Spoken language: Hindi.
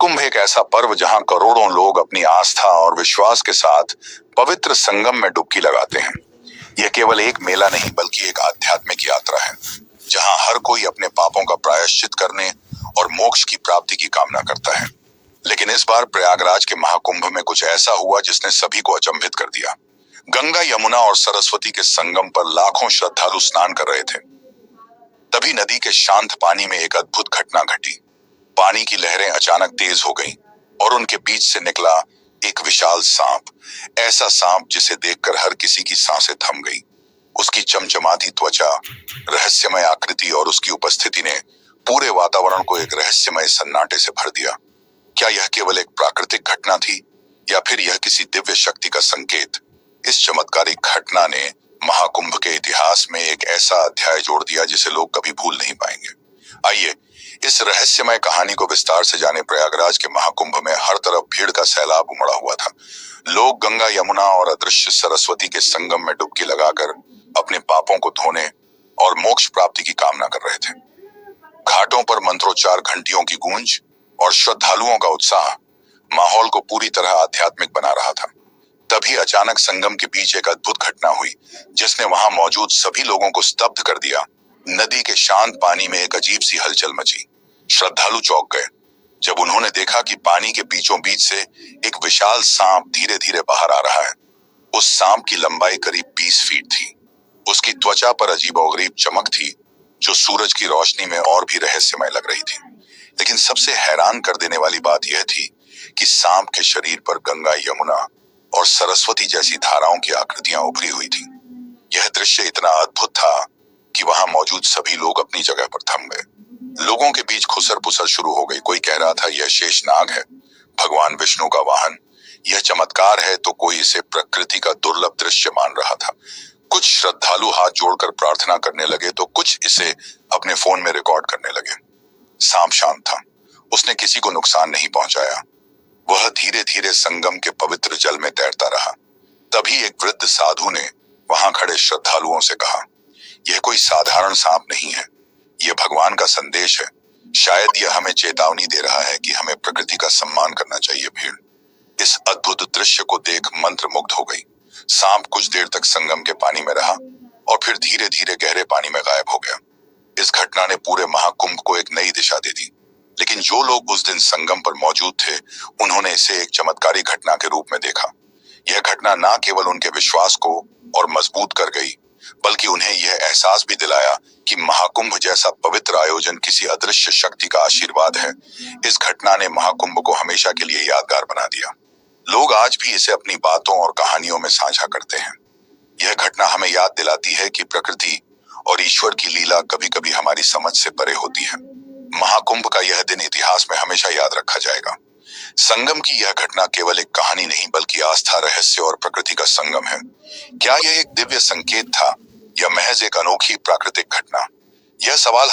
महाकुंभ एक ऐसा पर्व जहां करोड़ों लोग अपनी आस्था और विश्वास के साथ पवित्र संगम में डुबकी लगाते हैं। यह केवल एक मेला नहीं बल्कि एक आध्यात्मिक यात्रा है, जहां हर कोई अपने पापों का प्रायश्चित करने और मोक्ष की प्राप्ति की कामना करता है। लेकिन इस बार प्रयागराज के महाकुंभ में कुछ ऐसा हुआ जिसने सभी को अचंभित कर दिया। गंगा, यमुना और सरस्वती के संगम पर लाखों श्रद्धालु स्नान कर रहे थे। तभी नदी के शांत पानी में एक अद्भुत घटना घटी। पानी की लहरें अचानक तेज हो गईं और उनके बीच से निकला एक विशाल सांप। ऐसा सांप जिसे देखकर हर किसी की सांसें थम गई। उसकी चमचमाती त्वचा, रहस्यमय आकृति और उसकी उपस्थिति ने पूरे वातावरण को एक रहस्यमय सन्नाटे से भर दिया। क्या यह केवल एक प्राकृतिक घटना थी या फिर यह किसी दिव्य शक्ति का संकेत? इस चमत्कारिक घटना ने महाकुंभ के इतिहास में एक ऐसा अध्याय जोड़ दिया जिसे लोग कभी भूल नहीं पाएंगे। आइए इस रहस्यमय कहानी को विस्तार से जाने। प्रयागराज के महाकुंभ में हर तरफ भीड़ का सैलाब उमड़ा हुआ था। लोग गंगा, यमुना और अदृश्य सरस्वती के संगम में डुबकी लगाकर अपने पापों को धोने और मोक्ष प्राप्ति की कामना कर रहे थे। घाटों पर मंत्रोच्चार, घंटियों की गूंज और श्रद्धालुओं का उत्साह माहौल को पूरी तरह आध्यात्मिक बना रहा था। तभी अचानक संगम के बीच एक अद्भुत घटना हुई जिसने वहां मौजूद सभी लोगों को स्तब्ध कर दिया। नदी के शांत पानी में एक अजीब सी हलचल मची। श्रद्धालु चौंक गए जब उन्होंने देखा कि पानी के बीचों बीच से एक विशाल सांप धीरे धीरे बाहर आ रहा है। उस सांप की लंबाई करीब 20 फीट थी। उसकी त्वचा पर अजीबोगरीब चमक थी जो सूरज की रोशनी में और भी रहस्यमय लग रही थी। लेकिन सबसे हैरान कर देने वाली बात यह थी कि सांप के शरीर पर गंगा, यमुना और सरस्वती जैसी धाराओं की आकृतियां उभरी हुई थी। यह दृश्य इतना अद्भुत था कि वहां मौजूद सभी लोग अपनी जगह पर थम गए। लोगों के बीच खुसर पुसर शुरू हो गई। कोई कह रहा था यह शेषनाग है, भगवान विष्णु का वाहन। यह चमत्कार है तो कोई इसे प्रकृति का दुर्लभ दृश्य मान रहा था। कुछ श्रद्धालु हाथ जोड़कर प्रार्थना करने लगे तो कुछ इसे अपने फोन में रिकॉर्ड करने लगे। सांप शांत था, उसने किसी को नुकसान नहीं पहुंचाया। वह धीरे धीरे संगम के पवित्र जल में तैरता रहा। तभी एक वृद्ध साधु ने वहां खड़े श्रद्धालुओं से कहा, यह कोई साधारण सांप नहीं है, यह भगवान का संदेश है। शायद यह हमें चेतावनी दे रहा है कि हमें प्रकृति का सम्मान करना चाहिए। भीड़ इस अद्भुत दृश्य को देख मंत्रमुग्ध हो गई। सांप कुछ देर तक संगम के पानी में रहा और फिर धीरे धीरे गहरे पानी में गायब हो गया। इस घटना ने पूरे महाकुंभ को एक नई दिशा दे दी। लेकिन जो लोग उस दिन संगम पर मौजूद थे उन्होंने इसे एक चमत्कारी घटना के रूप में देखा। यह घटना न केवल उनके विश्वास को और मजबूत कर गई बल्कि उन्हें यह एहसास भी दिलाया कि महाकुंभ जैसा पवित्र आयोजन किसी अदृश्य शक्ति का आशीर्वाद है। इस घटना ने महाकुंभ को हमेशा के लिए यादगार बना दिया। लोग आज भी इसे अपनी बातों और कहानियों में साझा करते हैं। यह घटना हमें याद दिलाती है कि प्रकृति और ईश्वर की लीला कभी कभी हमारी समझ से परे होती है। महाकुंभ का यह दिन इतिहास में हमेशा याद रखा जाएगा। संगम की यह घटना केवल एक कहानी नहीं बल्कि आस्था, रहस्य और प्रकृति का संगम है। क्या यह एक दिव्य संकेत था या महज एक अनोखी प्राकृतिक घटना? यह सवाल